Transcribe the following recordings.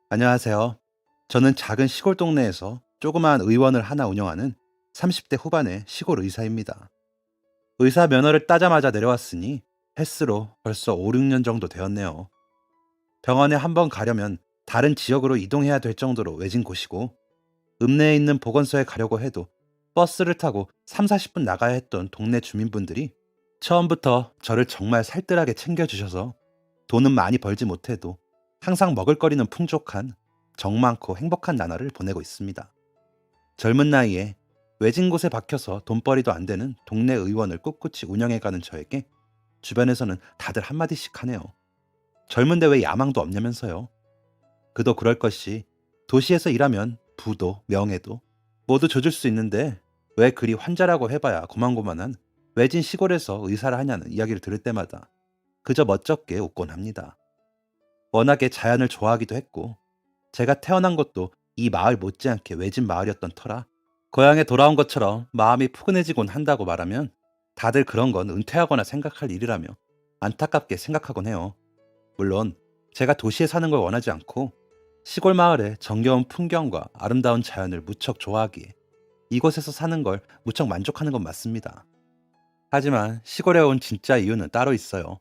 안녕하세요. 저는 작은 시골 동네에서 조그마한 의원을 하나 운영하는 30대 후반의 시골 의사입니다. 의사 면허를 따자마자 내려왔으니 횟수로 벌써 5, 6년 정도 되었네요. 병원에 한번 가려면 다른 지역으로 이동해야 될 정도로 외진 곳이고, 읍내에 있는 보건소에 가려고 해도 버스를 타고 3, 40분 나가야 했던 동네 주민분들이 처음부터 저를 정말 살뜰하게 챙겨주셔서 돈은 많이 벌지 못해도 항상 먹을거리는 풍족한 정 많고 행복한 나날을 보내고 있습니다. 젊은 나이에 외진 곳에 박혀서 돈벌이도 안 되는 동네 의원을 꿋꿋이 운영해가는 저에게 주변에서는 다들 한마디씩 하네요. 젊은데 왜 야망도 없냐면서요. 그도 그럴 것이 도시에서 일하면 부도 명예도 모두 조질 수 있는데 왜 그리 환자라고 해봐야 고만고만한 외진 시골에서 의사를 하냐는 이야기를 들을 때마다 그저 멋쩍게 웃곤 합니다. 워낙에 자연을 좋아하기도 했고 제가 태어난 것도 이 마을 못지않게 외진 마을이었던 터라 고향에 돌아온 것처럼 마음이 푸근해지곤 한다고 말하면 다들 그런 건 은퇴하거나 생각할 일이라며 안타깝게 생각하곤 해요. 물론 제가 도시에 사는 걸 원하지 않고 시골 마을의 정겨운 풍경과 아름다운 자연을 무척 좋아하기에 이곳에서 사는 걸 무척 만족하는 건 맞습니다. 하지만 시골에 온 진짜 이유는 따로 있어요.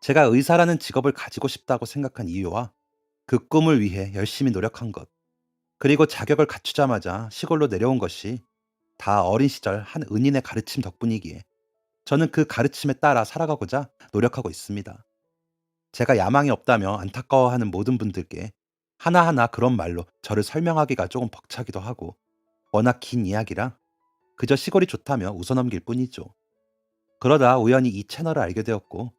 제가 의사라는 직업을 가지고 싶다고 생각한 이유와 그 꿈을 위해 열심히 노력한 것, 그리고 자격을 갖추자마자 시골로 내려온 것이 다 어린 시절 한 은인의 가르침 덕분이기에 저는 그 가르침에 따라 살아가고자 노력하고 있습니다. 제가 야망이 없다며 안타까워하는 모든 분들께 하나하나 그런 말로 저를 설명하기가 조금 벅차기도 하고 워낙 긴 이야기라 그저 시골이 좋다며 웃어넘길 뿐이죠. 그러다 우연히 이 채널을 알게 되었고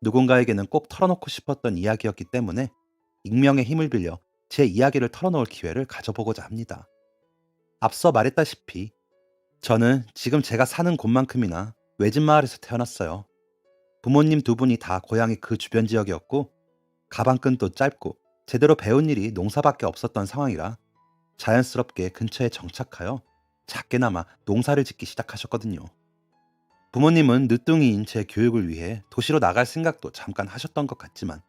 누군가에게는 꼭 털어놓고 싶었던 이야기였기 때문에 익명의 힘을 빌려 제 이야기를 털어놓을 기회를 가져보고자 합니다. 앞서 말했다시피 저는 지금 제가 사는 곳만큼이나 외진 마을에서 태어났어요. 부모님 두 분이 다 고향이 그 주변 지역이었고 가방끈도 짧고 제대로 배운 일이 농사밖에 없었던 상황이라 자연스럽게 근처에 정착하여 작게나마 농사를 짓기 시작하셨거든요. 부모님은 늦둥이인 제 교육을 위해 도시로 나갈 생각도 잠깐 하셨던 것 같지만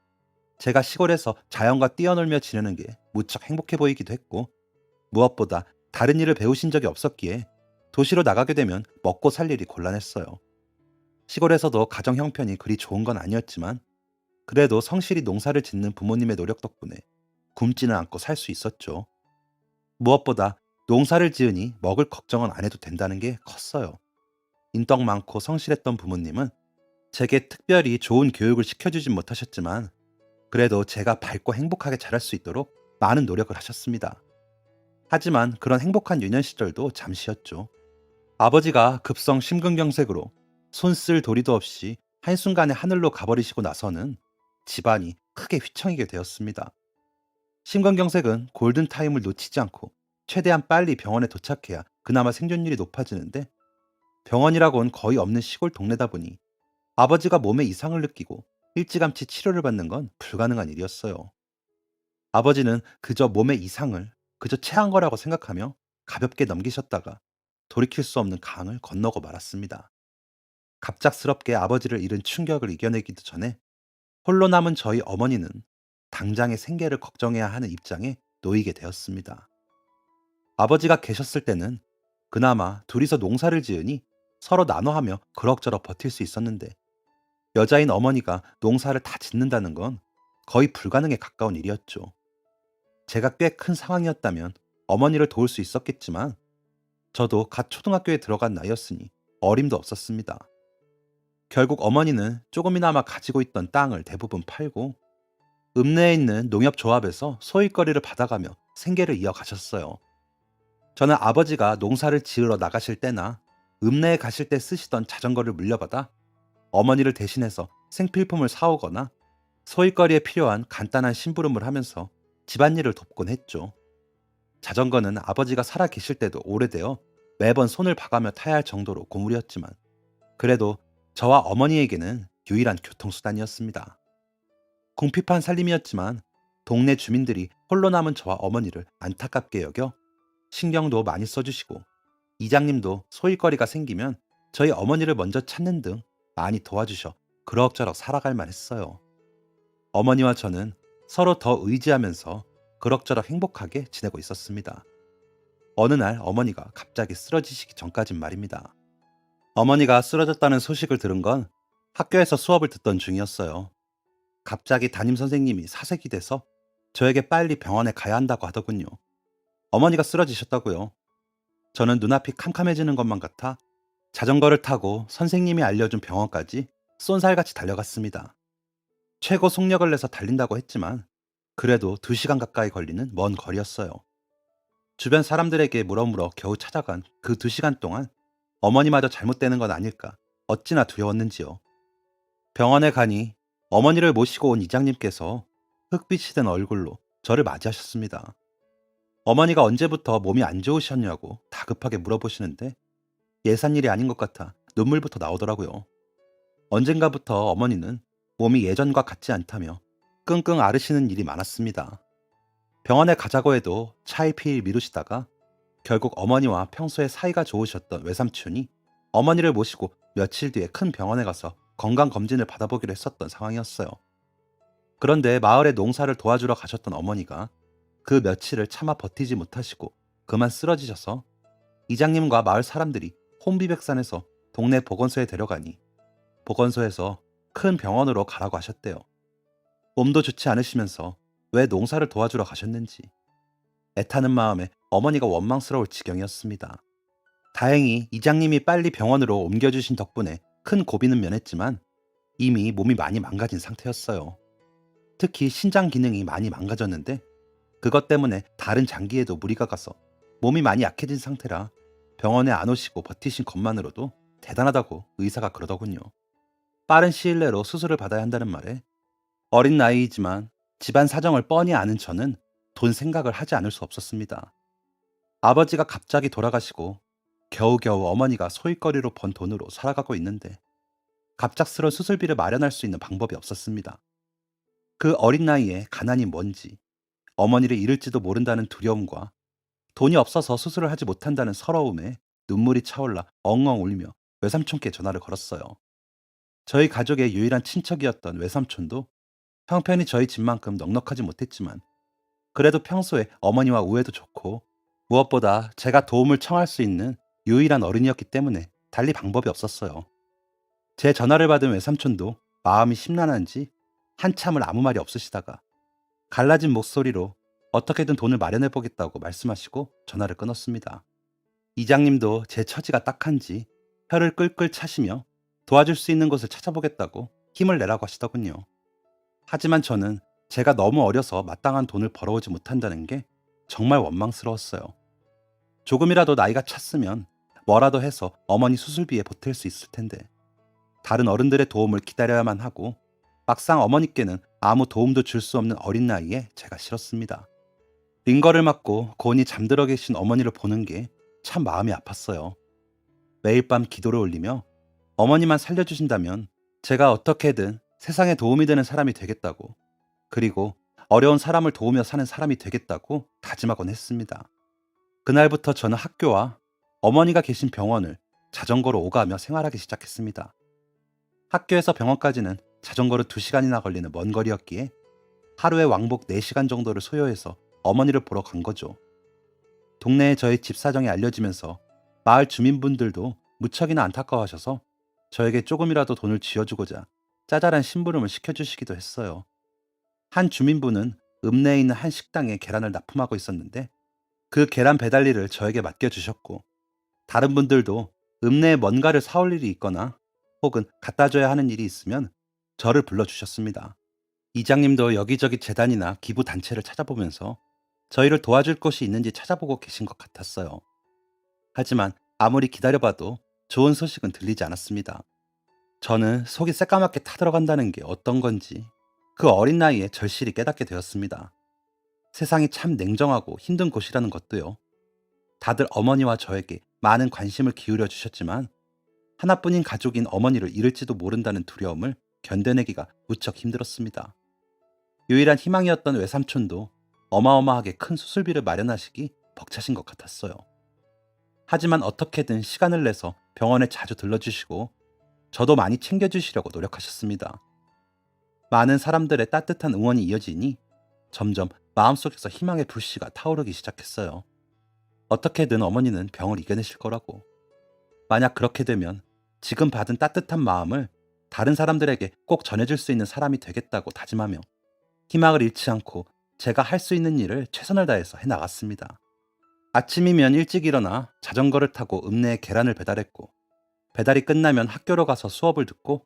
제가 시골에서 자연과 뛰어놀며 지내는 게 무척 행복해 보이기도 했고 무엇보다 다른 일을 배우신 적이 없었기에 도시로 나가게 되면 먹고 살 일이 곤란했어요. 시골에서도 가정 형편이 그리 좋은 건 아니었지만 그래도 성실히 농사를 짓는 부모님의 노력 덕분에 굶지는 않고 살 수 있었죠. 무엇보다 농사를 지으니 먹을 걱정은 안 해도 된다는 게 컸어요. 인덕 많고 성실했던 부모님은 제게 특별히 좋은 교육을 시켜주진 못하셨지만 그래도 제가 밝고 행복하게 자랄 수 있도록 많은 노력을 하셨습니다. 하지만 그런 행복한 유년 시절도 잠시였죠. 아버지가 급성 심근경색으로 손쓸 도리도 없이 한순간에 하늘로 가버리시고 나서는 집안이 크게 휘청이게 되었습니다. 심근경색은 골든타임을 놓치지 않고 최대한 빨리 병원에 도착해야 그나마 생존율이 높아지는데 병원이라고는 거의 없는 시골 동네다 보니 아버지가 몸에 이상을 느끼고 일찌감치 치료를 받는 건 불가능한 일이었어요. 아버지는 그저 몸의 이상을 그저 체한 거라고 생각하며 가볍게 넘기셨다가 돌이킬 수 없는 강을 건너고 말았습니다. 갑작스럽게 아버지를 잃은 충격을 이겨내기도 전에 홀로 남은 저희 어머니는 당장의 생계를 걱정해야 하는 입장에 놓이게 되었습니다. 아버지가 계셨을 때는 그나마 둘이서 농사를 지으니 서로 나눠하며 그럭저럭 버틸 수 있었는데 여자인 어머니가 농사를 다 짓는다는 건 거의 불가능에 가까운 일이었죠. 제가 꽤 큰 상황이었다면 어머니를 도울 수 있었겠지만 저도 갓 초등학교에 들어간 나이였으니 어림도 없었습니다. 결국 어머니는 조금이나마 가지고 있던 땅을 대부분 팔고 읍내에 있는 농협조합에서 소일거리를 받아가며 생계를 이어가셨어요. 저는 아버지가 농사를 지으러 나가실 때나 읍내에 가실 때 쓰시던 자전거를 물려받아 어머니를 대신해서 생필품을 사오거나 소일거리에 필요한 간단한 심부름을 하면서 집안일을 돕곤 했죠. 자전거는 아버지가 살아 계실 때도 오래되어 매번 손을 봐가며 타야 할 정도로 고물이었지만 그래도 저와 어머니에게는 유일한 교통수단이었습니다. 궁핍한 살림이었지만 동네 주민들이 홀로 남은 저와 어머니를 안타깝게 여겨 신경도 많이 써주시고 이장님도 소일거리가 생기면 저희 어머니를 먼저 찾는 등 많이 도와주셔 그럭저럭 살아갈 만했어요. 어머니와 저는 서로 더 의지하면서 그럭저럭 행복하게 지내고 있었습니다. 어느 날 어머니가 갑자기 쓰러지시기 전까진 말입니다. 어머니가 쓰러졌다는 소식을 들은 건 학교에서 수업을 듣던 중이었어요. 갑자기 담임 선생님이 사색이 돼서 저에게 빨리 병원에 가야 한다고 하더군요. 어머니가 쓰러지셨다고요. 저는 눈앞이 캄캄해지는 것만 같아 자전거를 타고 선생님이 알려준 병원까지 쏜살같이 달려갔습니다. 최고 속력을 내서 달린다고 했지만 그래도 2시간 가까이 걸리는 먼 거리였어요. 주변 사람들에게 물어물어 겨우 찾아간 그 2시간 동안 어머니마저 잘못되는 건 아닐까 어찌나 두려웠는지요. 병원에 가니 어머니를 모시고 온 이장님께서 흑빛이 된 얼굴로 저를 맞이하셨습니다. 어머니가 언제부터 몸이 안 좋으셨냐고 다급하게 물어보시는데 예산 일이 아닌 것 같아 눈물부터 나오더라고요. 언젠가부터 어머니는 몸이 예전과 같지 않다며 끙끙 앓으시는 일이 많았습니다. 병원에 가자고 해도 차일피일 미루시다가 결국 어머니와 평소에 사이가 좋으셨던 외삼촌이 어머니를 모시고 며칠 뒤에 큰 병원에 가서 건강검진을 받아보기로 했었던 상황이었어요. 그런데 마을에 농사를 도와주러 가셨던 어머니가 그 며칠을 차마 버티지 못하시고 그만 쓰러지셔서 이장님과 마을 사람들이 혼비백산해서 동네 보건소에 데려가니 보건소에서 큰 병원으로 가라고 하셨대요. 몸도 좋지 않으시면서 왜 농사를 도와주러 가셨는지 애타는 마음에 어머니가 원망스러울 지경이었습니다. 다행히 이장님이 빨리 병원으로 옮겨주신 덕분에 큰 고비는 면했지만 이미 몸이 많이 망가진 상태였어요. 특히 신장 기능이 많이 망가졌는데 그것 때문에 다른 장기에도 무리가 가서 몸이 많이 약해진 상태라 병원에 안 오시고 버티신 것만으로도 대단하다고 의사가 그러더군요. 빠른 시일 내로 수술을 받아야 한다는 말에 어린 나이이지만 집안 사정을 뻔히 아는 저는 돈 생각을 하지 않을 수 없었습니다. 아버지가 갑자기 돌아가시고 겨우겨우 어머니가 소일거리로 번 돈으로 살아가고 있는데 갑작스러운 수술비를 마련할 수 있는 방법이 없었습니다. 그 어린 나이에 가난이 뭔지, 어머니를 잃을지도 모른다는 두려움과 돈이 없어서 수술을 하지 못한다는 서러움에 눈물이 차올라 엉엉 울며 외삼촌께 전화를 걸었어요. 저희 가족의 유일한 친척이었던 외삼촌도 형편이 저희 집만큼 넉넉하지 못했지만 그래도 평소에 어머니와 우애도 좋고 무엇보다 제가 도움을 청할 수 있는 유일한 어른이었기 때문에 달리 방법이 없었어요. 제 전화를 받은 외삼촌도 마음이 심란한지 한참을 아무 말이 없으시다가 갈라진 목소리로 어떻게든 돈을 마련해 보겠다고 말씀하시고 전화를 끊었습니다. 이장님도 제 처지가 딱한지 혀를 끌끌 차시며 도와줄 수 있는 곳을 찾아보겠다고 힘을 내라고 하시더군요. 하지만 저는 제가 너무 어려서 마땅한 돈을 벌어오지 못한다는 게 정말 원망스러웠어요. 조금이라도 나이가 찼으면 뭐라도 해서 어머니 수술비에 보탤 수 있을 텐데 다른 어른들의 도움을 기다려야만 하고 막상 어머니께는 아무 도움도 줄 수 없는 어린 나이에 제가 싫었습니다. 링거를 맞고 고온히 잠들어 계신 어머니를 보는 게 참 마음이 아팠어요. 매일 밤 기도를 올리며 어머니만 살려주신다면 제가 어떻게든 세상에 도움이 되는 사람이 되겠다고, 그리고 어려운 사람을 도우며 사는 사람이 되겠다고 다짐하곤 했습니다. 그날부터 저는 학교와 어머니가 계신 병원을 자전거로 오가며 생활하기 시작했습니다. 학교에서 병원까지는 자전거로 2시간이나 걸리는 먼 거리였기에 하루에 왕복 4시간 정도를 소요해서 어머니를 보러 간 거죠. 동네에 저희 집 사정이 알려지면서 마을 주민분들도 무척이나 안타까워하셔서 저에게 조금이라도 돈을 쥐어주고자 짜잘한 심부름을 시켜주시기도 했어요. 한 주민분은 읍내에 있는 한 식당에 계란을 납품하고 있었는데 그 계란 배달 일을 저에게 맡겨주셨고, 다른 분들도 읍내에 뭔가를 사올 일이 있거나 혹은 갖다 줘야 하는 일이 있으면 저를 불러주셨습니다. 이장님도 여기저기 재단이나 기부 단체를 찾아보면서 저희를 도와줄 곳이 있는지 찾아보고 계신 것 같았어요. 하지만 아무리 기다려봐도 좋은 소식은 들리지 않았습니다. 저는 속이 새까맣게 타들어간다는 게 어떤 건지 그 어린 나이에 절실히 깨닫게 되었습니다. 세상이 참 냉정하고 힘든 곳이라는 것도요. 다들 어머니와 저에게 많은 관심을 기울여 주셨지만 하나뿐인 가족인 어머니를 잃을지도 모른다는 두려움을 견뎌내기가 무척 힘들었습니다. 유일한 희망이었던 외삼촌도 어마어마하게 큰 수술비를 마련하시기 벅차신 것 같았어요. 하지만 어떻게든 시간을 내서 병원에 자주 들러주시고 저도 많이 챙겨주시려고 노력하셨습니다. 많은 사람들의 따뜻한 응원이 이어지니 점점 마음속에서 희망의 불씨가 타오르기 시작했어요. 어떻게든 어머니는 병을 이겨내실 거라고. 만약 그렇게 되면 지금 받은 따뜻한 마음을 다른 사람들에게 꼭 전해줄 수 있는 사람이 되겠다고 다짐하며 희망을 잃지 않고 제가 할 수 있는 일을 최선을 다해서 해나갔습니다. 아침이면 일찍 일어나 자전거를 타고 읍내에 계란을 배달했고, 배달이 끝나면 학교로 가서 수업을 듣고,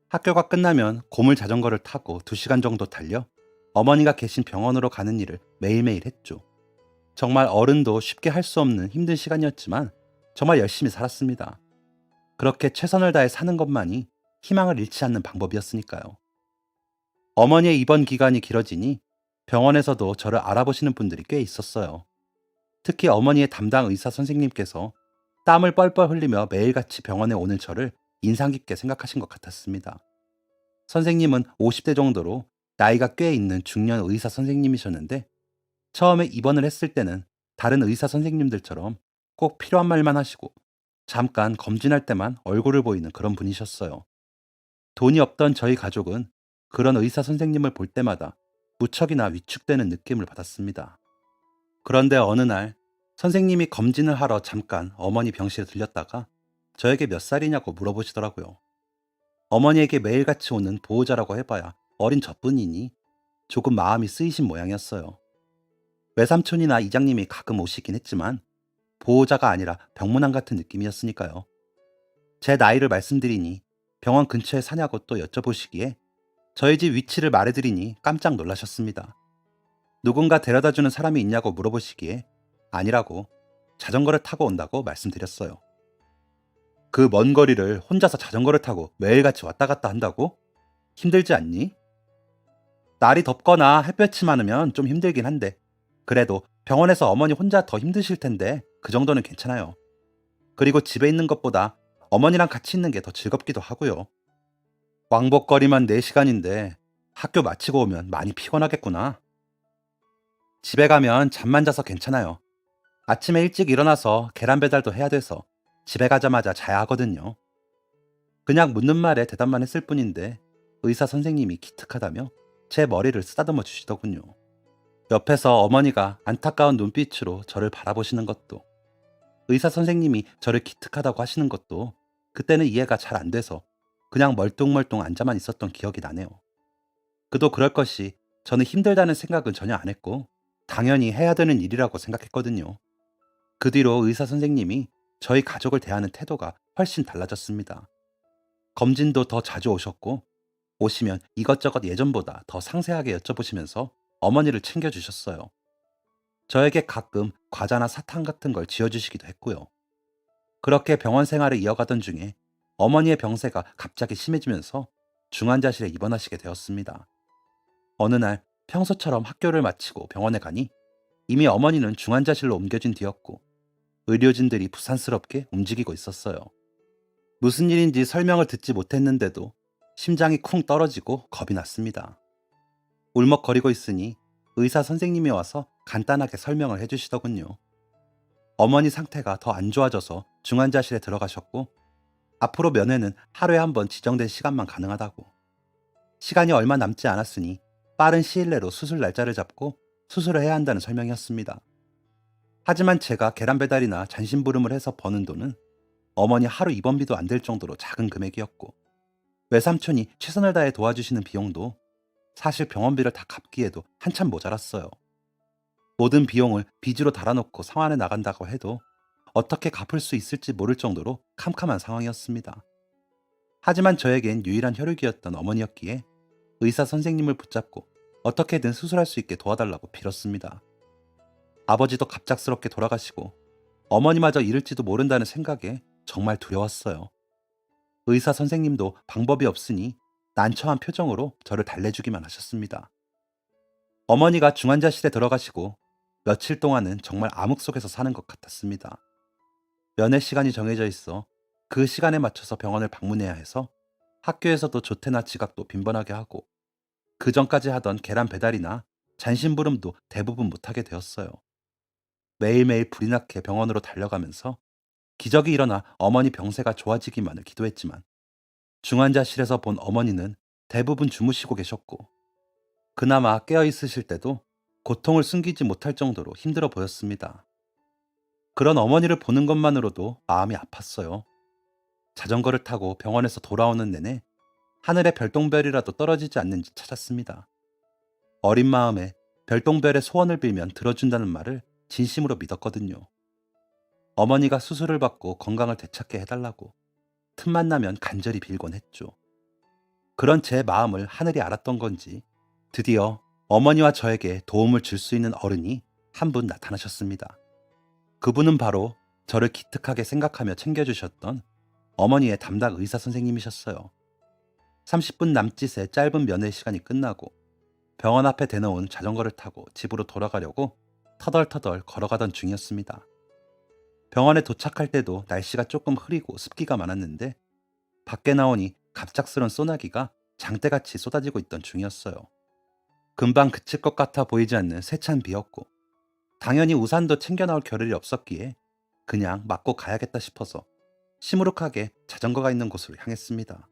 학교가 끝나면 고물 자전거를 타고 2시간 정도 달려 어머니가 계신 병원으로 가는 일을 매일매일 했죠. 정말 어른도 쉽게 할 수 없는 힘든 시간이었지만 정말 열심히 살았습니다. 그렇게 최선을 다해 사는 것만이 희망을 잃지 않는 방법이었으니까요. 어머니의 입원 기간이 길어지니 병원에서도 저를 알아보시는 분들이 꽤 있었어요. 특히 어머니의 담당 의사 선생님께서 땀을 뻘뻘 흘리며 매일같이 병원에 오는 저를 인상 깊게 생각하신 것 같았습니다. 선생님은 50대 정도로 나이가 꽤 있는 중년 의사 선생님이셨는데, 처음에 입원을 했을 때는 다른 의사 선생님들처럼 꼭 필요한 말만 하시고 잠깐 검진할 때만 얼굴을 보이는 그런 분이셨어요. 돈이 없던 저희 가족은 그런 의사 선생님을 볼 때마다 무척이나 위축되는 느낌을 받았습니다. 그런데 어느 날 선생님이 검진을 하러 잠깐 어머니 병실에 들렸다가 저에게 몇 살이냐고 물어보시더라고요. 어머니에게 매일같이 오는 보호자라고 해봐야 어린 저뿐이니 조금 마음이 쓰이신 모양이었어요. 외삼촌이나 이장님이 가끔 오시긴 했지만 보호자가 아니라 병문안 같은 느낌이었으니까요. 제 나이를 말씀드리니 병원 근처에 사냐고 또 여쭤보시기에 저희 집 위치를 말해드리니 깜짝 놀라셨습니다. 누군가 데려다주는 사람이 있냐고 물어보시기에 아니라고, 자전거를 타고 온다고 말씀드렸어요. 그 먼 거리를 혼자서 자전거를 타고 매일같이 왔다 갔다 한다고? 힘들지 않니? 날이 덥거나 햇볕이 많으면 좀 힘들긴 한데 그래도 병원에서 어머니 혼자 더 힘드실 텐데 그 정도는 괜찮아요. 그리고 집에 있는 것보다 어머니랑 같이 있는 게 더 즐겁기도 하고요. 왕복거리만 4시간인데 학교 마치고 오면 많이 피곤하겠구나. 집에 가면 잠만 자서 괜찮아요. 아침에 일찍 일어나서 계란 배달도 해야 돼서 집에 가자마자 자야 하거든요. 그냥 묻는 말에 대답만 했을 뿐인데 의사 선생님이 기특하다며 제 머리를 쓰다듬어 주시더군요. 옆에서 어머니가 안타까운 눈빛으로 저를 바라보시는 것도, 의사 선생님이 저를 기특하다고 하시는 것도 그때는 이해가 잘 안 돼서 그냥 멀뚱멀뚱 앉아만 있었던 기억이 나네요. 그도 그럴 것이 저는 힘들다는 생각은 전혀 안 했고 당연히 해야 되는 일이라고 생각했거든요. 그 뒤로 의사 선생님이 저희 가족을 대하는 태도가 훨씬 달라졌습니다. 검진도 더 자주 오셨고 오시면 이것저것 예전보다 더 상세하게 여쭤보시면서 어머니를 챙겨주셨어요. 저에게 가끔 과자나 사탕 같은 걸 지어주시기도 했고요. 그렇게 병원 생활을 이어가던 중에 어머니의 병세가 갑자기 심해지면서 중환자실에 입원하시게 되었습니다. 어느 날 평소처럼 학교를 마치고 병원에 가니 이미 어머니는 중환자실로 옮겨진 뒤였고 의료진들이 부산스럽게 움직이고 있었어요. 무슨 일인지 설명을 듣지 못했는데도 심장이 쿵 떨어지고 겁이 났습니다. 울먹거리고 있으니 의사 선생님이 와서 간단하게 설명을 해주시더군요. 어머니 상태가 더 안 좋아져서 중환자실에 들어가셨고 앞으로 면회는 하루에 한 번 지정된 시간만 가능하다고. 시간이 얼마 남지 않았으니 빠른 시일 내로 수술 날짜를 잡고 수술을 해야 한다는 설명이었습니다. 하지만 제가 계란 배달이나 잔심부름을 해서 버는 돈은 어머니 하루 입원비도 안 될 정도로 작은 금액이었고 외삼촌이 최선을 다해 도와주시는 비용도 사실 병원비를 다 갚기에도 한참 모자랐어요. 모든 비용을 빚으로 달아놓고 상환해 나간다고 해도 어떻게 갚을 수 있을지 모를 정도로 캄캄한 상황이었습니다. 하지만 저에겐 유일한 혈육이었던 어머니였기에 의사 선생님을 붙잡고 어떻게든 수술할 수 있게 도와달라고 빌었습니다. 아버지도 갑작스럽게 돌아가시고 어머니마저 잃을지도 모른다는 생각에 정말 두려웠어요. 의사 선생님도 방법이 없으니 난처한 표정으로 저를 달래주기만 하셨습니다. 어머니가 중환자실에 들어가시고 며칠 동안은 정말 암흑 속에서 사는 것 같았습니다. 면회 시간이 정해져 있어 그 시간에 맞춰서 병원을 방문해야 해서 학교에서도 조퇴나 지각도 빈번하게 하고 그 전까지 하던 계란 배달이나 잔심부름도 대부분 못하게 되었어요. 매일매일 불이 나게 병원으로 달려가면서 기적이 일어나 어머니 병세가 좋아지기만을 기도했지만 중환자실에서 본 어머니는 대부분 주무시고 계셨고 그나마 깨어 있으실 때도 고통을 숨기지 못할 정도로 힘들어 보였습니다. 그런 어머니를 보는 것만으로도 마음이 아팠어요. 자전거를 타고 병원에서 돌아오는 내내 하늘에 별똥별이라도 떨어지지 않는지 찾았습니다. 어린 마음에 별똥별의 소원을 빌면 들어준다는 말을 진심으로 믿었거든요. 어머니가 수술을 받고 건강을 되찾게 해달라고 틈만 나면 간절히 빌곤 했죠. 그런 제 마음을 하늘이 알았던 건지 드디어 어머니와 저에게 도움을 줄 수 있는 어른이 한 분 나타나셨습니다. 그분은 바로 저를 기특하게 생각하며 챙겨주셨던 어머니의 담당 의사 선생님이셨어요. 30분 남짓의 짧은 면회 시간이 끝나고 병원 앞에 대놓은 자전거를 타고 집으로 돌아가려고 터덜터덜 걸어가던 중이었습니다. 병원에 도착할 때도 날씨가 조금 흐리고 습기가 많았는데 밖에 나오니 갑작스런 소나기가 장대같이 쏟아지고 있던 중이었어요. 금방 그칠 것 같아 보이지 않는 세찬 비였고 당연히 우산도 챙겨 나올 겨를이 없었기에 그냥 맞고 가야겠다 싶어서 시무룩하게 자전거가 있는 곳으로 향했습니다.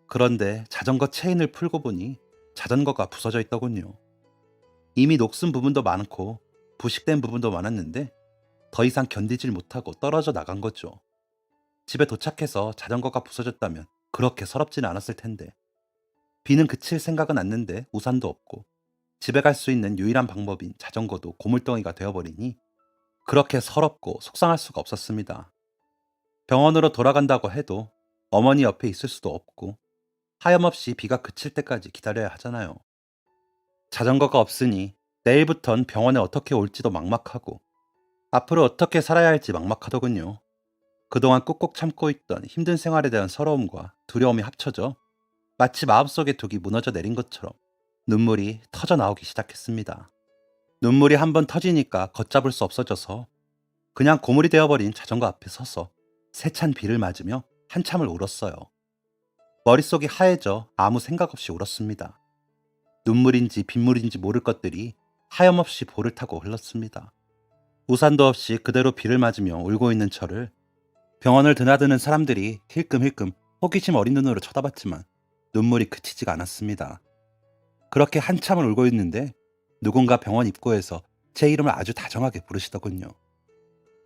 그런데 자전거 체인을 풀고 보니 자전거가 부서져 있더군요. 이미 녹슨 부분도 많고 부식된 부분도 많았는데 더 이상 견디질 못하고 떨어져 나간 거죠. 집에 도착해서 자전거가 부서졌다면 그렇게 서럽지는 않았을 텐데 비는 그칠 생각은 않는데 우산도 없고 집에 갈 수 있는 유일한 방법인 자전거도 고물덩이가 되어버리니 그렇게 서럽고 속상할 수가 없었습니다. 병원으로 돌아간다고 해도 어머니 옆에 있을 수도 없고 하염없이 비가 그칠 때까지 기다려야 하잖아요. 자전거가 없으니 내일부턴 병원에 어떻게 올지도 막막하고 앞으로 어떻게 살아야 할지 막막하더군요. 그동안 꾹꾹 참고 있던 힘든 생활에 대한 서러움과 두려움이 합쳐져 마치 마음속에 둑이 무너져 내린 것처럼 눈물이 터져 나오기 시작했습니다. 눈물이 한번 터지니까 걷잡을 수 없어져서 그냥 고물이 되어버린 자전거 앞에 서서 세찬 비를 맞으며 한참을 울었어요. 머릿속이 하얘져 아무 생각 없이 울었습니다. 눈물인지 빗물인지 모를 것들이 하염없이 볼을 타고 흘렀습니다. 우산도 없이 그대로 비를 맞으며 울고 있는 저를 병원을 드나드는 사람들이 힐끔힐끔 호기심 어린 눈으로 쳐다봤지만 눈물이 그치지가 않았습니다. 그렇게 한참을 울고 있는데 누군가 병원 입구에서 제 이름을 아주 다정하게 부르시더군요.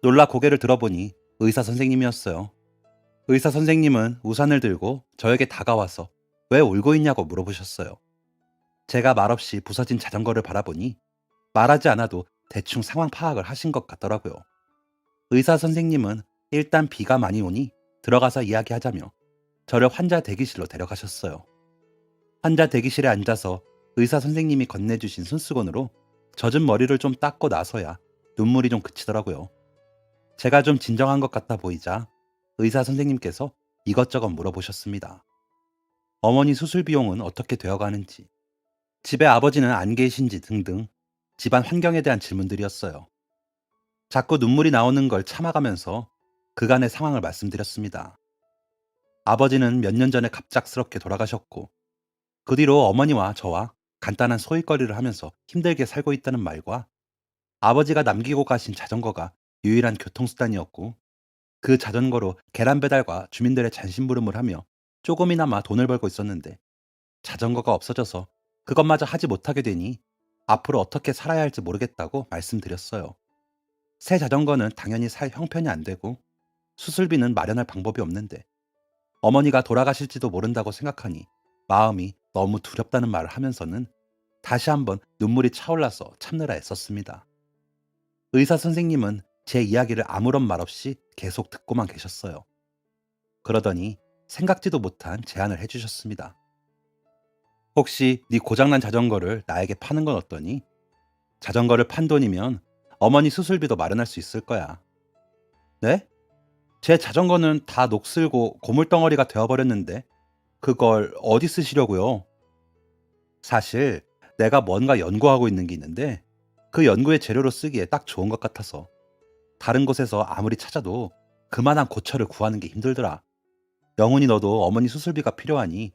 놀라 고개를 들어보니 의사 선생님이었어요. 의사 선생님은 우산을 들고 저에게 다가와서 왜 울고 있냐고 물어보셨어요. 제가 말없이 부서진 자전거를 바라보니 말하지 않아도 대충 상황 파악을 하신 것 같더라고요. 의사 선생님은 일단 비가 많이 오니 들어가서 이야기하자며 저를 환자 대기실로 데려가셨어요. 환자 대기실에 앉아서 의사 선생님이 건네주신 손수건으로 젖은 머리를 좀 닦고 나서야 눈물이 좀 그치더라고요. 제가 좀 진정한 것 같아 보이자 의사 선생님께서 이것저것 물어보셨습니다. 어머니 수술 비용은 어떻게 되어가는지, 집에 아버지는 안 계신지 등등 집안 환경에 대한 질문들이었어요. 자꾸 눈물이 나오는 걸 참아가면서 그간의 상황을 말씀드렸습니다. 아버지는 몇 년 전에 갑작스럽게 돌아가셨고 그 뒤로 어머니와 저와 간단한 소일거리를 하면서 힘들게 살고 있다는 말과 아버지가 남기고 가신 자전거가 유일한 교통수단이었고 그 자전거로 계란 배달과 주민들의 잔심부름을 하며 조금이나마 돈을 벌고 있었는데 자전거가 없어져서 그것마저 하지 못하게 되니 앞으로 어떻게 살아야 할지 모르겠다고 말씀드렸어요. 새 자전거는 당연히 살 형편이 안 되고 수술비는 마련할 방법이 없는데 어머니가 돌아가실지도 모른다고 생각하니 마음이 너무 두렵다는 말을 하면서는 다시 한번 눈물이 차올라서 참느라 애썼습니다. 의사 선생님은 제 이야기를 아무런 말 없이 계속 듣고만 계셨어요. 그러더니 생각지도 못한 제안을 해주셨습니다. 혹시 네 고장난 자전거를 나에게 파는 건 어떠니? 자전거를 판 돈이면 어머니 수술비도 마련할 수 있을 거야. 네? 제 자전거는 다 녹슬고 고물덩어리가 되어버렸는데 그걸 어디 쓰시려고요? 사실 내가 뭔가 연구하고 있는 게 있는데 그 연구의 재료로 쓰기에 딱 좋은 것 같아서 다른 곳에서 아무리 찾아도 그만한 고철을 구하는 게 힘들더라. 영훈이 너도 어머니 수술비가 필요하니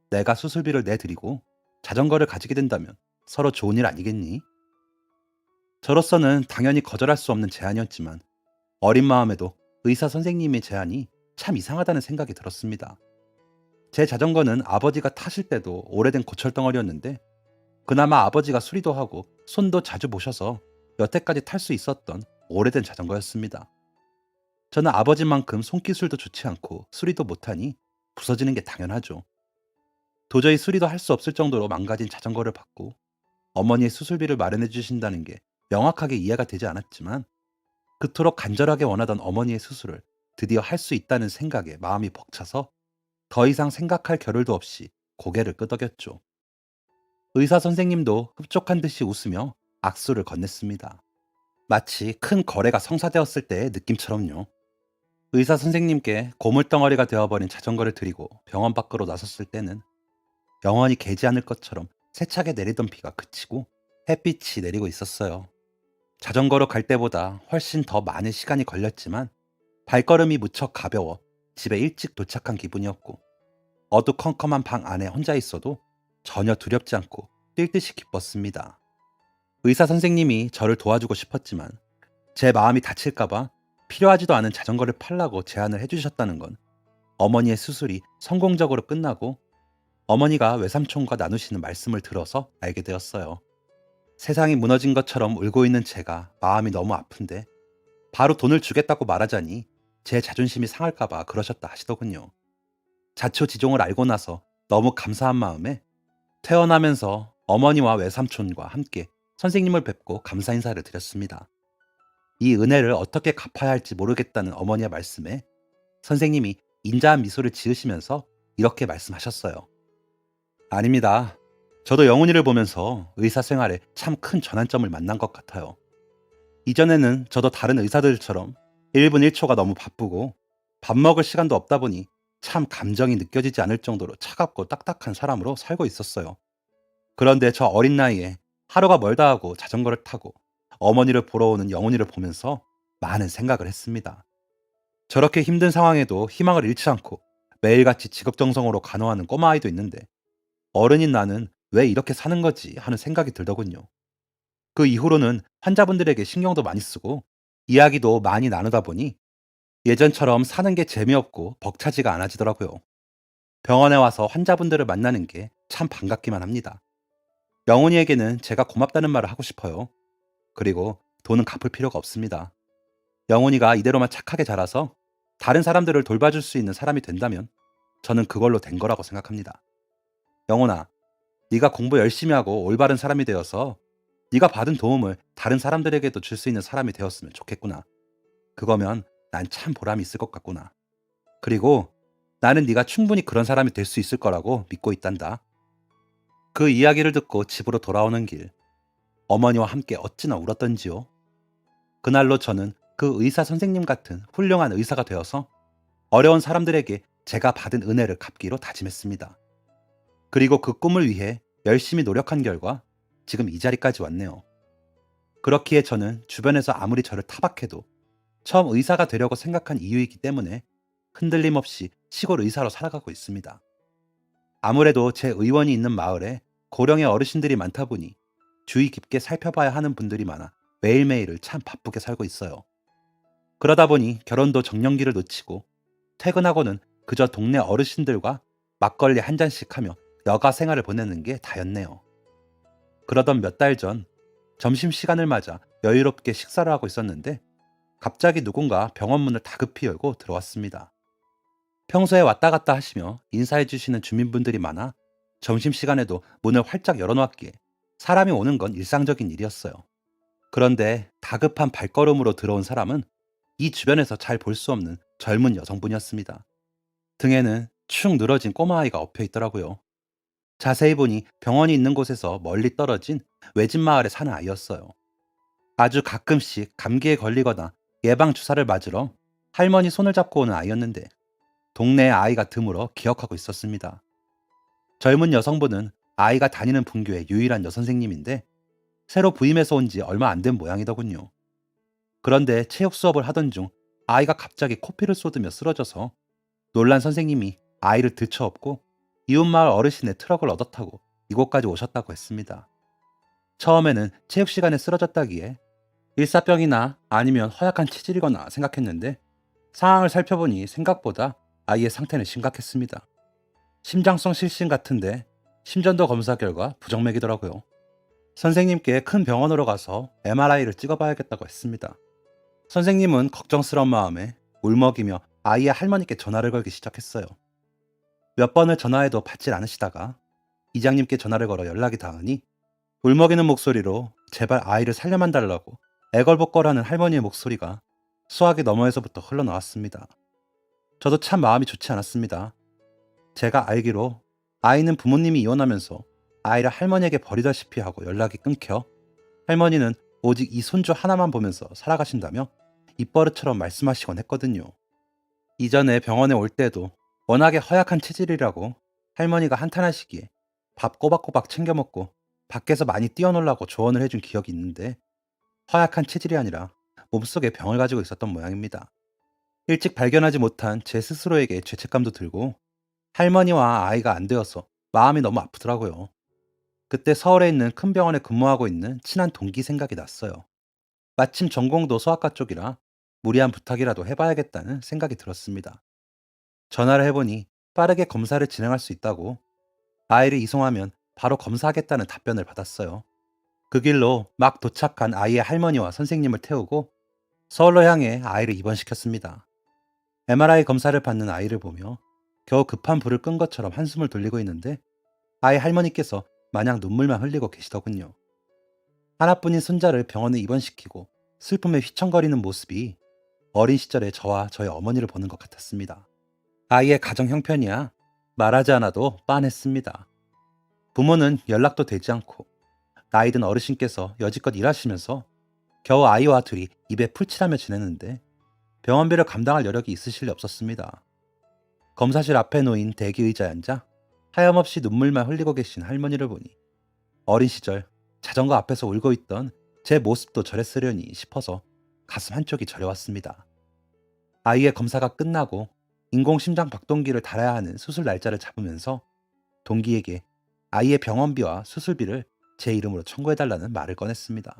내가 수술비를 내드리고 자전거를 가지게 된다면 서로 좋은 일 아니겠니? 저로서는 당연히 거절할 수 없는 제안이었지만 어린 마음에도 의사 선생님의 제안이 참 이상하다는 생각이 들었습니다. 제 자전거는 아버지가 타실 때도 오래된 고철덩어리였는데 그나마 아버지가 수리도 하고 손도 자주 보셔서 여태까지 탈 수 있었던 오래된 자전거였습니다. 저는 아버지만큼 손기술도 좋지 않고 수리도 못하니 부서지는 게 당연하죠. 도저히 수리도 할 수 없을 정도로 망가진 자전거를 받고 어머니의 수술비를 마련해 주신다는 게 명확하게 이해가 되지 않았지만, 그토록 간절하게 원하던 어머니의 수술을 드디어 할 수 있다는 생각에 마음이 벅차서 더 이상 생각할 겨를도 없이 고개를 끄덕였죠. 의사 선생님도 흡족한 듯이 웃으며 악수를 건넸습니다. 마치 큰 거래가 성사되었을 때의 느낌처럼요. 의사 선생님께 고물덩어리가 되어버린 자전거를 들이고 병원 밖으로 나섰을 때는 영원히 개지 않을 것처럼 세차게 내리던 비가 그치고 햇빛이 내리고 있었어요. 자전거로 갈 때보다 훨씬 더 많은 시간이 걸렸지만 발걸음이 무척 가벼워 집에 일찍 도착한 기분이었고, 어두컴컴한 방 안에 혼자 있어도 전혀 두렵지 않고 뛸 듯이 기뻤습니다. 의사 선생님이 저를 도와주고 싶었지만 제 마음이 다칠까봐 필요하지도 않은 자전거를 팔라고 제안을 해주셨다는 건 어머니의 수술이 성공적으로 끝나고 어머니가 외삼촌과 나누시는 말씀을 들어서 알게 되었어요. 세상이 무너진 것처럼 울고 있는 제가 마음이 너무 아픈데 바로 돈을 주겠다고 말하자니 제 자존심이 상할까봐 그러셨다 하시더군요. 자초지종을 알고 나서 너무 감사한 마음에 퇴원하면서 어머니와 외삼촌과 함께 선생님을 뵙고 감사 인사를 드렸습니다. 이 은혜를 어떻게 갚아야 할지 모르겠다는 어머니의 말씀에 선생님이 인자한 미소를 지으시면서 이렇게 말씀하셨어요. 아닙니다. 저도 영훈이를 보면서 의사 생활에 참 큰 전환점을 만난 것 같아요. 이전에는 저도 다른 의사들처럼 1분 1초가 너무 바쁘고 밥 먹을 시간도 없다 보니 참 감정이 느껴지지 않을 정도로 차갑고 딱딱한 사람으로 살고 있었어요. 그런데 저 어린 나이에 하루가 멀다 하고 자전거를 타고 어머니를 보러 오는 영훈이를 보면서 많은 생각을 했습니다. 저렇게 힘든 상황에도 희망을 잃지 않고 매일같이 지극정성으로 간호하는 꼬마아이도 있는데 어른인 나는 왜 이렇게 사는 거지 하는 생각이 들더군요. 그 이후로는 환자분들에게 신경도 많이 쓰고 이야기도 많이 나누다 보니 예전처럼 사는 게 재미없고 벅차지가 않아지더라고요. 병원에 와서 환자분들을 만나는 게 참 반갑기만 합니다. 영훈이에게는 제가 고맙다는 말을 하고 싶어요. 그리고 돈은 갚을 필요가 없습니다. 영훈이가 이대로만 착하게 자라서 다른 사람들을 돌봐줄 수 있는 사람이 된다면 저는 그걸로 된 거라고 생각합니다. 영훈아, 네가 공부 열심히 하고 올바른 사람이 되어서 네가 받은 도움을 다른 사람들에게도 줄 수 있는 사람이 되었으면 좋겠구나. 그거면 난 참 보람이 있을 것 같구나. 그리고 나는 네가 충분히 그런 사람이 될 수 있을 거라고 믿고 있단다. 그 이야기를 듣고 집으로 돌아오는 길, 어머니와 함께 어찌나 울었던지요. 그날로 저는 그 의사 선생님 같은 훌륭한 의사가 되어서 어려운 사람들에게 제가 받은 은혜를 갚기로 다짐했습니다. 그리고 그 꿈을 위해 열심히 노력한 결과 지금 이 자리까지 왔네요. 그렇기에 저는 주변에서 아무리 저를 타박해도 처음 의사가 되려고 생각한 이유이기 때문에 흔들림 없이 시골 의사로 살아가고 있습니다. 아무래도 제 의원이 있는 마을에 고령의 어르신들이 많다 보니 주의 깊게 살펴봐야 하는 분들이 많아 매일매일을 참 바쁘게 살고 있어요. 그러다 보니 결혼도 정년기를 놓치고 퇴근하고는 그저 동네 어르신들과 막걸리 한 잔씩 하며 여가 생활을 보내는 게 다였네요. 그러던 몇 달 전 점심시간을 맞아 여유롭게 식사를 하고 있었는데 갑자기 누군가 병원 문을 다급히 열고 들어왔습니다. 평소에 왔다 갔다 하시며 인사해 주시는 주민분들이 많아 점심시간에도 문을 활짝 열어놓았기에 사람이 오는 건 일상적인 일이었어요. 그런데 다급한 발걸음으로 들어온 사람은 이 주변에서 잘 볼 수 없는 젊은 여성분이었습니다. 등에는 축 늘어진 꼬마아이가 엎여 있더라고요. 자세히 보니 병원이 있는 곳에서 멀리 떨어진 외진 마을에 사는 아이였어요. 아주 가끔씩 감기에 걸리거나 예방 주사를 맞으러 할머니 손을 잡고 오는 아이였는데 동네에 아이가 드물어 기억하고 있었습니다. 젊은 여성분은 아이가 다니는 분교의 유일한 여선생님인데 새로 부임해서 온 지 얼마 안 된 모양이더군요. 그런데 체육 수업을 하던 중 아이가 갑자기 코피를 쏟으며 쓰러져서 놀란 선생님이 아이를 들쳐업고 이웃마을 어르신의 트럭을 얻어 타고 이곳까지 오셨다고 했습니다. 처음에는 체육 시간에 쓰러졌다기에 일사병이나 아니면 허약한 치질이거나 생각했는데 상황을 살펴보니 생각보다 아이의 상태는 심각했습니다. 심장성 실신 같은데 심전도 검사 결과 부정맥이더라고요. 선생님께 큰 병원으로 가서 MRI를 찍어봐야겠다고 했습니다. 선생님은 걱정스러운 마음에 울먹이며 아이의 할머니께 전화를 걸기 시작했어요. 몇 번을 전화해도 받질 않으시다가 이장님께 전화를 걸어 연락이 닿으니 울먹이는 목소리로 제발 아이를 살려만 달라고 애걸복걸하는 할머니의 목소리가 수화기 너머에서부터 흘러나왔습니다. 저도 참 마음이 좋지 않았습니다. 제가 알기로 아이는 부모님이 이혼하면서 아이를 할머니에게 버리다시피 하고 연락이 끊겨 할머니는 오직 이 손주 하나만 보면서 살아가신다며 입버릇처럼 말씀하시곤 했거든요. 이전에 병원에 올 때도 워낙에 허약한 체질이라고 할머니가 한탄하시기에 밥 꼬박꼬박 챙겨 먹고 밖에서 많이 뛰어놀라고 조언을 해준 기억이 있는데 허약한 체질이 아니라 몸속에 병을 가지고 있었던 모양입니다. 일찍 발견하지 못한 제 스스로에게 죄책감도 들고 할머니와 아이가 안 되어서 마음이 너무 아프더라고요. 그때 서울에 있는 큰 병원에 근무하고 있는 친한 동기 생각이 났어요. 마침 전공도 소아과 쪽이라 무리한 부탁이라도 해봐야겠다는 생각이 들었습니다. 전화를 해보니 빠르게 검사를 진행할 수 있다고 아이를 이송하면 바로 검사하겠다는 답변을 받았어요. 그 길로 막 도착한 아이의 할머니와 선생님을 태우고 서울로 향해 아이를 입원시켰습니다. MRI 검사를 받는 아이를 보며 겨우 급한 불을 끈 것처럼 한숨을 돌리고 있는데 아이 할머니께서 마냥 눈물만 흘리고 계시더군요. 하나뿐인 손자를 병원에 입원시키고 슬픔에 휘청거리는 모습이 어린 시절의 저와 저희 어머니를 보는 것 같았습니다. 아이의 가정 형편이야 말하지 않아도 빤했습니다. 부모는 연락도 되지 않고 나이든 어르신께서 여지껏 일하시면서 겨우 아이와 둘이 입에 풀칠하며 지내는데 병원비를 감당할 여력이 있으실 리 없었습니다. 검사실 앞에 놓인 대기 의자에 앉아 하염없이 눈물만 흘리고 계신 할머니를 보니 어린 시절 자전거 앞에서 울고 있던 제 모습도 저랬으려니 싶어서 가슴 한쪽이 저려왔습니다. 아이의 검사가 끝나고 인공심장 박동기를 달아야 하는 수술 날짜를 잡으면서 동기에게 아이의 병원비와 수술비를 제 이름으로 청구해달라는 말을 꺼냈습니다.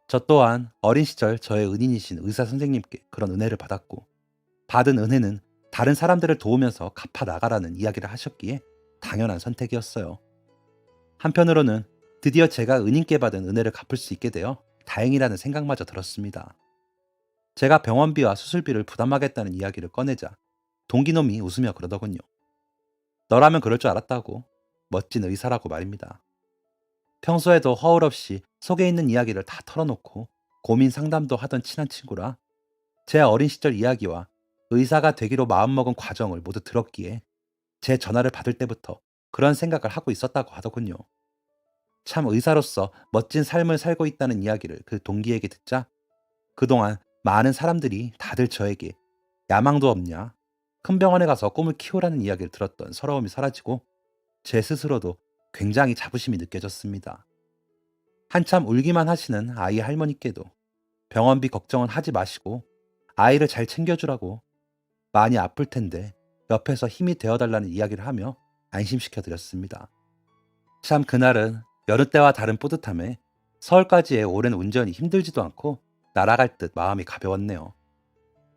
저 또한 어린 시절 저의 은인이신 의사 선생님께 그런 은혜를 받았고 받은 은혜는 다른 사람들을 도우면서 갚아 나가라는 이야기를 하셨기에 당연한 선택이었어요. 한편으로는 드디어 제가 은인께 받은 은혜를 갚을 수 있게 되어 다행이라는 생각마저 들었습니다. 제가 병원비와 수술비를 부담하겠다는 이야기를 꺼내자 동기놈이 웃으며 그러더군요. 너라면 그럴 줄 알았다고. 멋진 의사라고 말입니다. 평소에도 허울 없이 속에 있는 이야기를 다 털어놓고 고민 상담도 하던 친한 친구라 제 어린 시절 이야기와 의사가 되기로 마음먹은 과정을 모두 들었기에 제 전화를 받을 때부터 그런 생각을 하고 있었다고 하더군요. 참 의사로서 멋진 삶을 살고 있다는 이야기를 그 동기에게 듣자 그동안 많은 사람들이 다들 저에게 야망도 없냐, 큰 병원에 가서 꿈을 키우라는 이야기를 들었던 서러움이 사라지고 제 스스로도 굉장히 자부심이 느껴졌습니다. 한참 울기만 하시는 아이 할머니께도 병원비 걱정은 하지 마시고 아이를 잘 챙겨주라고 많이 아플 텐데 옆에서 힘이 되어달라는 이야기를 하며 안심시켜 드렸습니다. 참 그날은 여느 때와 다른 뿌듯함에 서울까지의 오랜 운전이 힘들지도 않고 날아갈 듯 마음이 가벼웠네요.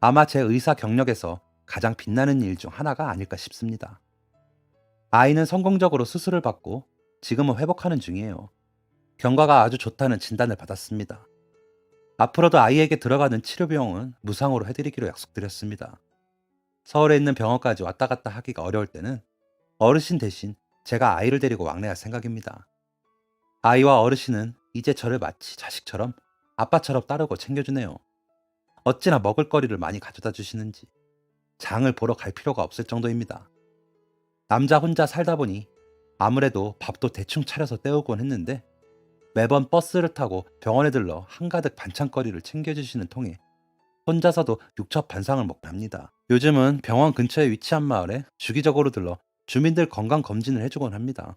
아마 제 의사 경력에서 가장 빛나는 일 중 하나가 아닐까 싶습니다. 아이는 성공적으로 수술을 받고 지금은 회복하는 중이에요. 경과가 아주 좋다는 진단을 받았습니다. 앞으로도 아이에게 들어가는 치료 비용은 무상으로 해드리기로 약속드렸습니다. 서울에 있는 병원까지 왔다 갔다 하기가 어려울 때는 어르신 대신 제가 아이를 데리고 왕래할 생각입니다. 아이와 어르신은 이제 저를 마치 자식처럼 아빠처럼 따르고 챙겨주네요. 어찌나 먹을거리를 많이 가져다 주시는지 장을 보러 갈 필요가 없을 정도입니다. 남자 혼자 살다 보니 아무래도 밥도 대충 차려서 때우곤 했는데 매번 버스를 타고 병원에 들러 한가득 반찬거리를 챙겨주시는 통에 혼자서도 육첩반상을 먹곤 합니다. 요즘은 병원 근처에 위치한 마을에 주기적으로 들러 주민들 건강검진을 해주곤 합니다.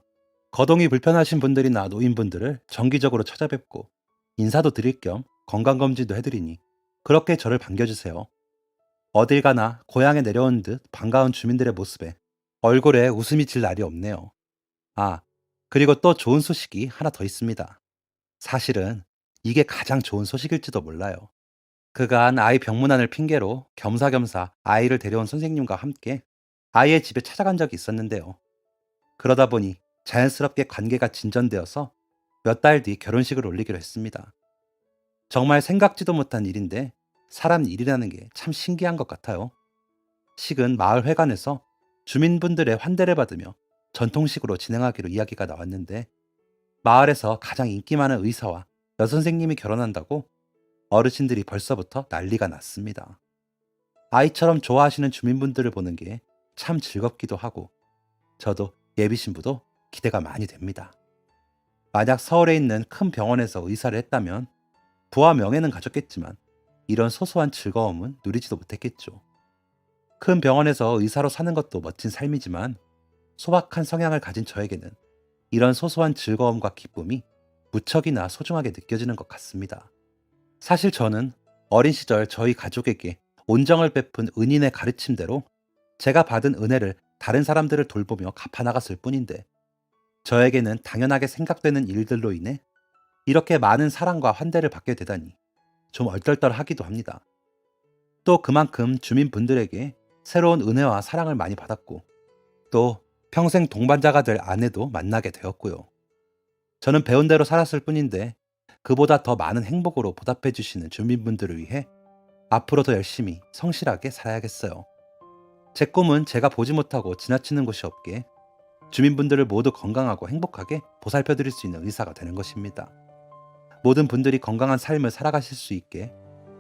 거동이 불편하신 분들이나 노인분들을 정기적으로 찾아뵙고 인사도 드릴 겸 건강검진도 해드리니 그렇게 저를 반겨주세요. 어딜 가나 고향에 내려온 듯 반가운 주민들의 모습에 얼굴에 웃음이 질 날이 없네요. 아, 그리고 또 좋은 소식이 하나 더 있습니다. 사실은 이게 가장 좋은 소식일지도 몰라요. 그간 아이 병문안을 핑계로 겸사겸사 아이를 데려온 선생님과 함께 아이의 집에 찾아간 적이 있었는데요. 그러다 보니 자연스럽게 관계가 진전되어서 몇 달 뒤 결혼식을 올리기로 했습니다. 정말 생각지도 못한 일인데 사람 일이라는 게 참 신기한 것 같아요. 식은 마을 회관에서 주민분들의 환대를 받으며 전통식으로 진행하기로 이야기가 나왔는데 마을에서 가장 인기 많은 의사와 여선생님이 결혼한다고 어르신들이 벌써부터 난리가 났습니다. 아이처럼 좋아하시는 주민분들을 보는 게 참 즐겁기도 하고 저도 예비 신부도 기대가 많이 됩니다. 만약 서울에 있는 큰 병원에서 의사를 했다면 부와 명예는 가졌겠지만 이런 소소한 즐거움은 누리지도 못했겠죠. 큰 병원에서 의사로 사는 것도 멋진 삶이지만 소박한 성향을 가진 저에게는 이런 소소한 즐거움과 기쁨이 무척이나 소중하게 느껴지는 것 같습니다. 사실 저는 어린 시절 저희 가족에게 온정을 베푼 은인의 가르침대로 제가 받은 은혜를 다른 사람들을 돌보며 갚아나갔을 뿐인데 저에게는 당연하게 생각되는 일들로 인해 이렇게 많은 사랑과 환대를 받게 되다니 좀 얼떨떨하기도 합니다. 또 그만큼 주민분들에게 새로운 은혜와 사랑을 많이 받았고 또 평생 동반자가 될 아내도 만나게 되었고요. 저는 배운 대로 살았을 뿐인데 그보다 더 많은 행복으로 보답해 주시는 주민분들을 위해 앞으로 더 열심히 성실하게 살아야겠어요. 제 꿈은 제가 보지 못하고 지나치는 곳이 없게 주민분들을 모두 건강하고 행복하게 보살펴 드릴 수 있는 의사가 되는 것입니다. 모든 분들이 건강한 삶을 살아가실 수 있게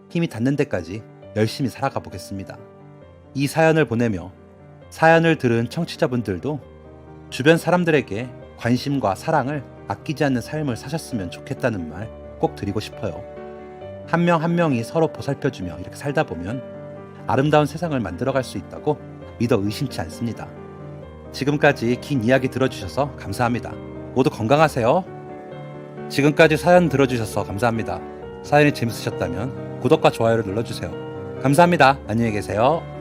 힘이 닿는 데까지 열심히 살아가 보겠습니다. 이 사연을 보내며 사연을 들은 청취자분들도 주변 사람들에게 관심과 사랑을 아끼지 않는 삶을 사셨으면 좋겠다는 말 꼭 드리고 싶어요. 한 명 한 명이 서로 보살펴주며 이렇게 살다 보면 아름다운 세상을 만들어갈 수 있다고 믿어 의심치 않습니다. 지금까지 긴 이야기 들어주셔서 감사합니다. 모두 건강하세요. 지금까지 사연 들어주셔서 감사합니다. 사연이 재밌으셨다면 구독과 좋아요를 눌러주세요. 감사합니다. 안녕히 계세요.